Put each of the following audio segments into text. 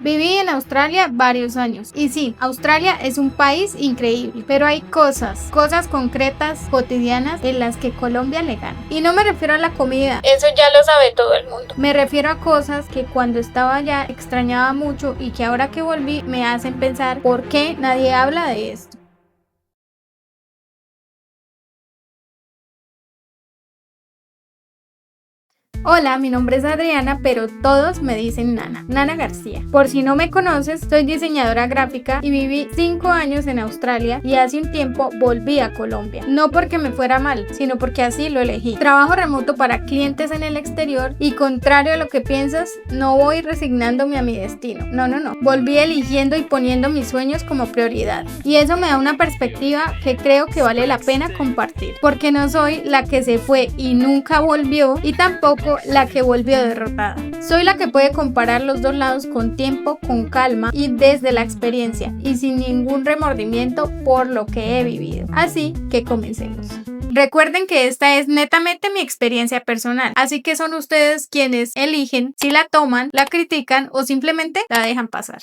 Viví en Australia varios años y sí, Australia es un país increíble, pero hay cosas concretas, cotidianas en las que Colombia le gana. Y no me refiero a la comida, eso ya lo sabe todo el mundo. Me refiero a cosas que cuando estaba allá extrañaba mucho y que ahora que volví me hacen pensar por qué nadie habla de esto. Hola, mi nombre es Adriana, pero todos me dicen Nana García. Por si no me conoces, soy diseñadora gráfica y viví 5 años en Australia y hace un tiempo volví a Colombia. No porque me fuera mal, sino porque así lo elegí. Trabajo remoto para clientes en el exterior y contrario a lo que piensas, no voy resignándome a mi destino. No. Volví eligiendo y poniendo mis sueños como prioridad. Y eso me da una perspectiva que creo que vale la pena compartir. Porque no soy la que se fue y nunca volvió y tampoco la que volvió derrotada. Soy la que puede comparar los dos lados con tiempo, con calma y desde la experiencia y sin ningún remordimiento por lo que he vivido. Así que comencemos. Recuerden que esta es netamente mi experiencia personal, así que son ustedes quienes eligen si la toman, la critican o simplemente la dejan pasar.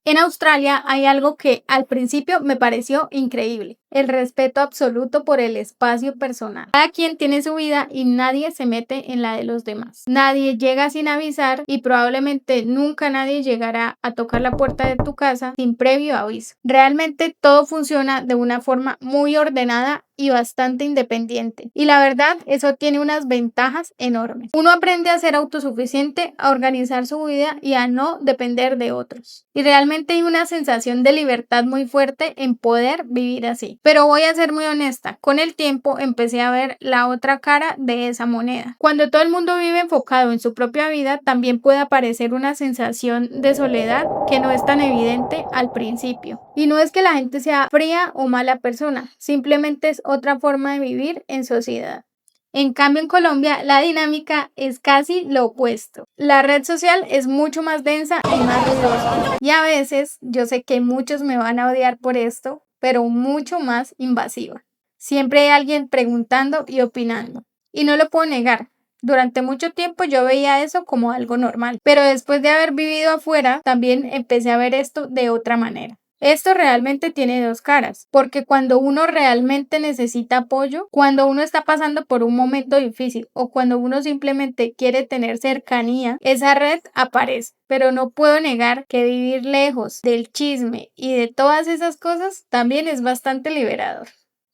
En Australia hay algo que al principio me pareció increíble: el respeto absoluto por el espacio personal. Cada quien tiene su vida y nadie se mete en la de los demás. Nadie llega sin avisar y probablemente nunca nadie llegará a tocar la puerta de tu casa sin previo aviso. Realmente todo funciona de una forma muy ordenada y bastante independiente. Y la verdad, eso tiene unas ventajas enormes. Uno aprende a ser autosuficiente, a organizar su vida y a no depender de otros. Y realmente hay una sensación de libertad muy fuerte en poder vivir así. Pero voy a ser muy honesta, con el tiempo empecé a ver la otra cara de esa moneda. Cuando todo el mundo vive enfocado en su propia vida, también puede aparecer una sensación de soledad que no es tan evidente al principio. Y no es que la gente sea fría o mala persona, simplemente es otra forma de vivir en sociedad. En cambio, en Colombia la dinámica es casi lo opuesto. La red social es mucho más densa y más ruidosa. Y a veces, yo sé que muchos me van a odiar por esto, pero mucho más invasiva. Siempre hay alguien preguntando y opinando. Y no lo puedo negar. Durante mucho tiempo yo veía eso como algo normal, pero después de haber vivido afuera, también empecé a ver esto de otra manera. Esto realmente tiene dos caras, porque cuando uno realmente necesita apoyo, cuando uno está pasando por un momento difícil o cuando uno simplemente quiere tener cercanía, esa red aparece. Pero no puedo negar que vivir lejos del chisme y de todas esas cosas también es bastante liberador.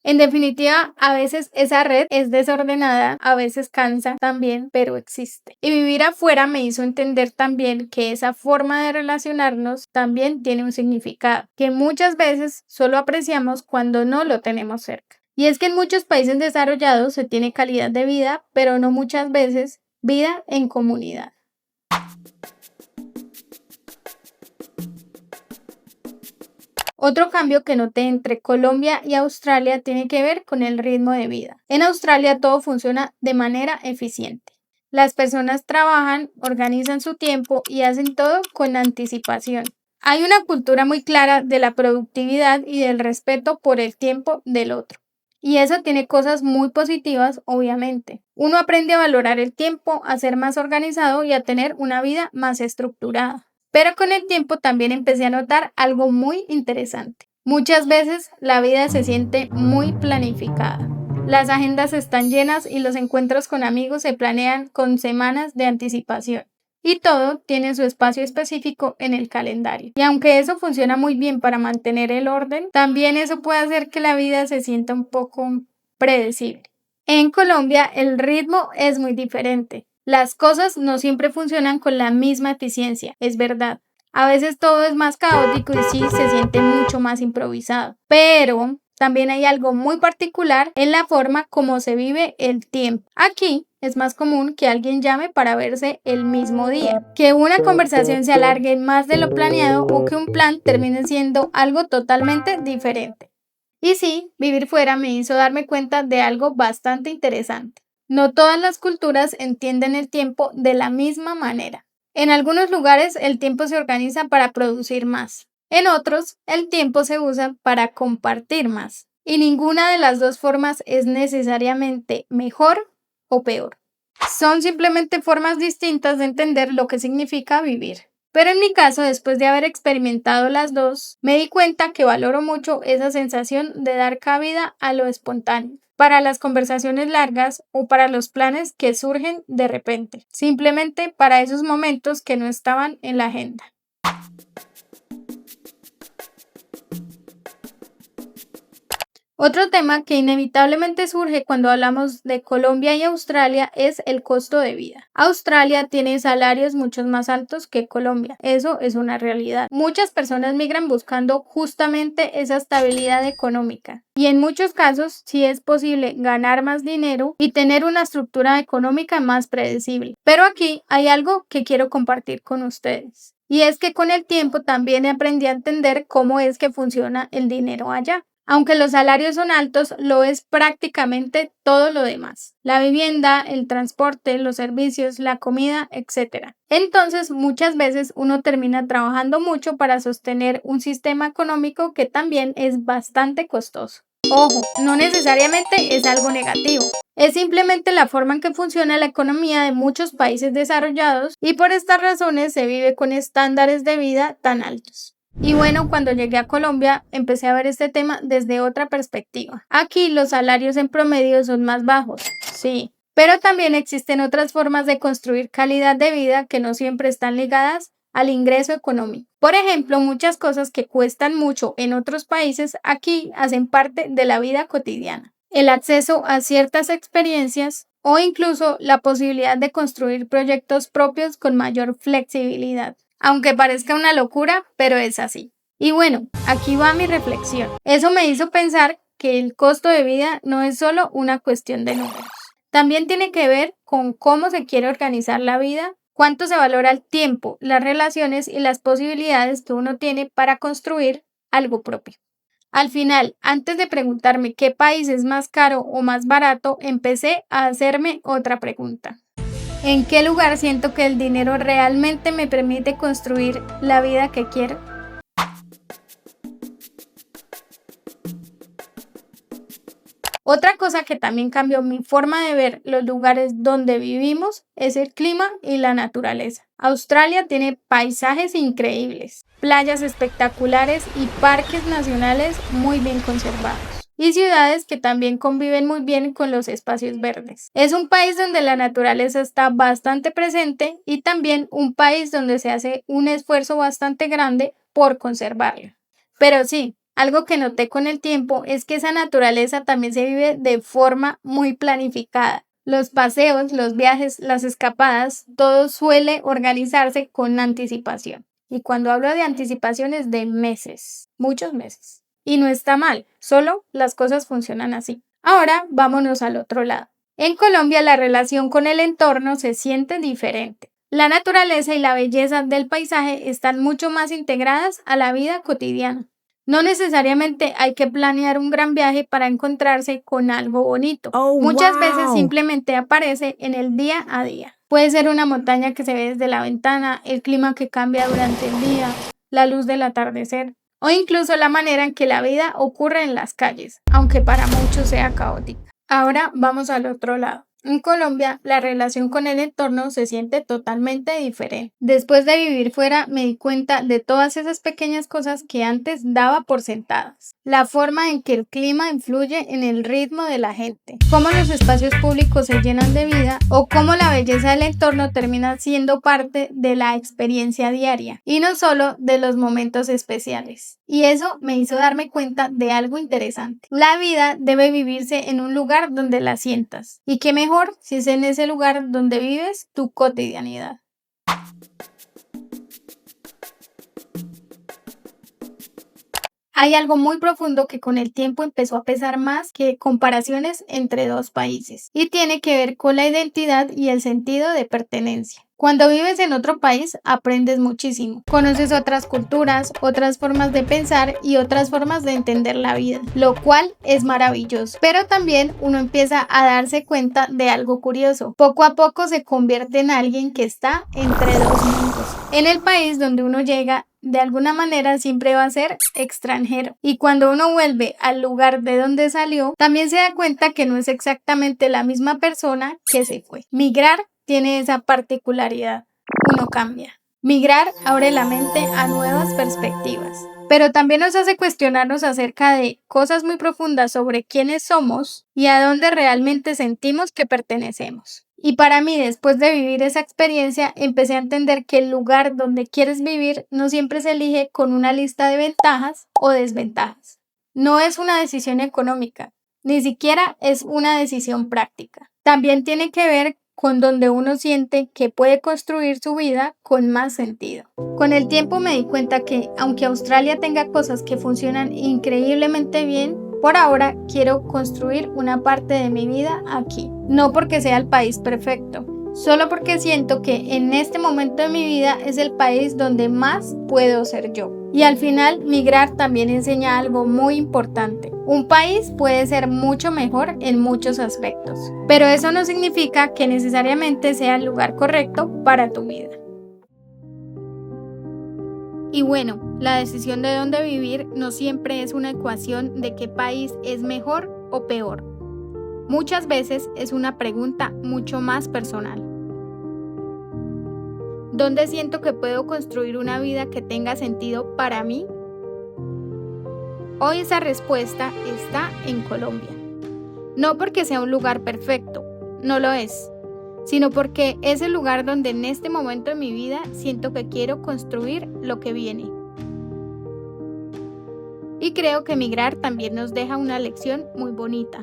En definitiva, a veces esa red es desordenada, a veces cansa también, pero existe. Y vivir afuera me hizo entender también que esa forma de relacionarnos también tiene un significado, que muchas veces solo apreciamos cuando no lo tenemos cerca. Y es que en muchos países desarrollados se tiene calidad de vida, pero no muchas veces vida en comunidad. Otro cambio que noté entre Colombia y Australia tiene que ver con el ritmo de vida. En Australia todo funciona de manera eficiente. Las personas trabajan, organizan su tiempo y hacen todo con anticipación. Hay una cultura muy clara de la productividad y del respeto por el tiempo del otro. Y eso tiene cosas muy positivas, obviamente. Uno aprende a valorar el tiempo, a ser más organizado y a tener una vida más estructurada. Pero con el tiempo también empecé a notar algo muy interesante. Muchas veces la vida se siente muy planificada. Las agendas están llenas y los encuentros con amigos se planean con semanas de anticipación. Y todo tiene su espacio específico en el calendario. Y aunque eso funciona muy bien para mantener el orden, también eso puede hacer que la vida se sienta un poco predecible. En Colombia el ritmo es muy diferente. Las cosas no siempre funcionan con la misma eficiencia, es verdad. A veces todo es más caótico y sí se siente mucho más improvisado. Pero también hay algo muy particular en la forma como se vive el tiempo. Aquí es más común que alguien llame para verse el mismo día, que una conversación se alargue más de lo planeado o que un plan termine siendo algo totalmente diferente. Y sí, vivir fuera me hizo darme cuenta de algo bastante interesante. No todas las culturas entienden el tiempo de la misma manera. En algunos lugares el tiempo se organiza para producir más. En otros, el tiempo se usa para compartir más. Y ninguna de las dos formas es necesariamente mejor o peor. Son simplemente formas distintas de entender lo que significa vivir. Pero en mi caso, después de haber experimentado las dos, me di cuenta que valoro mucho esa sensación de dar cabida a lo espontáneo, para las conversaciones largas o para los planes que surgen de repente, simplemente para esos momentos que no estaban en la agenda. Otro tema que inevitablemente surge cuando hablamos de Colombia y Australia es el costo de vida. Australia tiene salarios mucho más altos que Colombia, eso es una realidad. Muchas personas migran buscando justamente esa estabilidad económica y en muchos casos sí es posible ganar más dinero y tener una estructura económica más predecible. Pero aquí hay algo que quiero compartir con ustedes. Y es que con el tiempo también aprendí a entender cómo es que funciona el dinero allá. Aunque los salarios son altos, lo es prácticamente todo lo demás. La vivienda, el transporte, los servicios, la comida, etc. Entonces, muchas veces uno termina trabajando mucho para sostener un sistema económico que también es bastante costoso. Ojo, no necesariamente es algo negativo. Es simplemente la forma en que funciona la economía de muchos países desarrollados y por estas razones se vive con estándares de vida tan altos. Y bueno, cuando llegué a Colombia empecé a ver este tema desde otra perspectiva. Aquí los salarios en promedio son más bajos, sí, pero también existen otras formas de construir calidad de vida que no siempre están ligadas al ingreso económico. Por ejemplo, muchas cosas que cuestan mucho en otros países aquí hacen parte de la vida cotidiana. El acceso a ciertas experiencias o incluso la posibilidad de construir proyectos propios con mayor flexibilidad. Aunque parezca una locura, pero es así. Y bueno, aquí va mi reflexión. Eso me hizo pensar que el costo de vida no es solo una cuestión de números. También tiene que ver con cómo se quiere organizar la vida, cuánto se valora el tiempo, las relaciones y las posibilidades que uno tiene para construir algo propio. Al final, antes de preguntarme qué país es más caro o más barato, empecé a hacerme otra pregunta. ¿En qué lugar siento que el dinero realmente me permite construir la vida que quiero? Otra cosa que también cambió mi forma de ver los lugares donde vivimos es el clima y la naturaleza. Australia tiene paisajes increíbles, playas espectaculares y parques nacionales muy bien conservados. Y ciudades que también conviven muy bien con los espacios verdes. Es un país donde la naturaleza está bastante presente y también un país donde se hace un esfuerzo bastante grande por conservarla. Pero sí, algo que noté con el tiempo es que esa naturaleza también se vive de forma muy planificada. Los paseos, los viajes, las escapadas, todo suele organizarse con anticipación. Y cuando hablo de anticipación es de meses, muchos meses. Y no está mal, solo las cosas funcionan así. Ahora vámonos al otro lado. En Colombia la relación con el entorno se siente diferente. La naturaleza y la belleza del paisaje están mucho más integradas a la vida cotidiana. No necesariamente hay que planear un gran viaje para encontrarse con algo bonito. Muchas veces simplemente aparece en el día a día. Puede ser una montaña que se ve desde la ventana, el clima que cambia durante el día, la luz del atardecer, o incluso la manera en que la vida ocurre en las calles, aunque para muchos sea caótica. Ahora vamos al otro lado. En Colombia, la relación con el entorno se siente totalmente diferente. Después de vivir fuera, me di cuenta de todas esas pequeñas cosas que antes daba por sentadas. La forma en que el clima influye en el ritmo de la gente, cómo los espacios públicos se llenan de vida o cómo la belleza del entorno termina siendo parte de la experiencia diaria y no solo de los momentos especiales. Y eso me hizo darme cuenta de algo interesante. La vida debe vivirse en un lugar donde la sientas. Y qué mejor si es en ese lugar donde vives tu cotidianidad. Hay algo muy profundo que con el tiempo empezó a pesar más que comparaciones entre dos países y tiene que ver con la identidad y el sentido de pertenencia. Cuando vives en otro país aprendes muchísimo, conoces otras culturas, otras formas de pensar y otras formas de entender la vida, lo cual es maravilloso. Pero también uno empieza a darse cuenta de algo curioso. Poco a poco se convierte en alguien que está entre dos mundos. En el país donde uno llega, de alguna manera siempre va a ser extranjero. Y cuando uno vuelve al lugar de donde salió, también se da cuenta que no es exactamente la misma persona que se fue. Migrar tiene esa particularidad. Uno cambia. Migrar abre la mente a nuevas perspectivas, pero también nos hace cuestionarnos acerca de cosas muy profundas sobre quiénes somos y a dónde realmente sentimos que pertenecemos. Y para mí, después de vivir esa experiencia, empecé a entender que el lugar donde quieres vivir no siempre se elige con una lista de ventajas o desventajas. No es una decisión económica, ni siquiera es una decisión práctica. También tiene que ver con donde uno siente que puede construir su vida con más sentido. Con el tiempo me di cuenta que, aunque Australia tenga cosas que funcionan increíblemente bien, por ahora quiero construir una parte de mi vida aquí. No porque sea el país perfecto, solo porque siento que en este momento de mi vida es el país donde más puedo ser yo. Y al final, migrar también enseña algo muy importante. Un país puede ser mucho mejor en muchos aspectos, pero eso no significa que necesariamente sea el lugar correcto para tu vida. Y bueno, la decisión de dónde vivir no siempre es una ecuación de qué país es mejor o peor. Muchas veces es una pregunta mucho más personal. ¿Dónde siento que puedo construir una vida que tenga sentido para mí? Hoy esa respuesta está en Colombia. No porque sea un lugar perfecto, no lo es, sino porque es el lugar donde en este momento de mi vida siento que quiero construir lo que viene. Y creo que migrar también nos deja una lección muy bonita.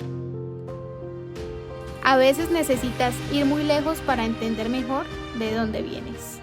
A veces necesitas ir muy lejos para entender mejor de dónde vienes.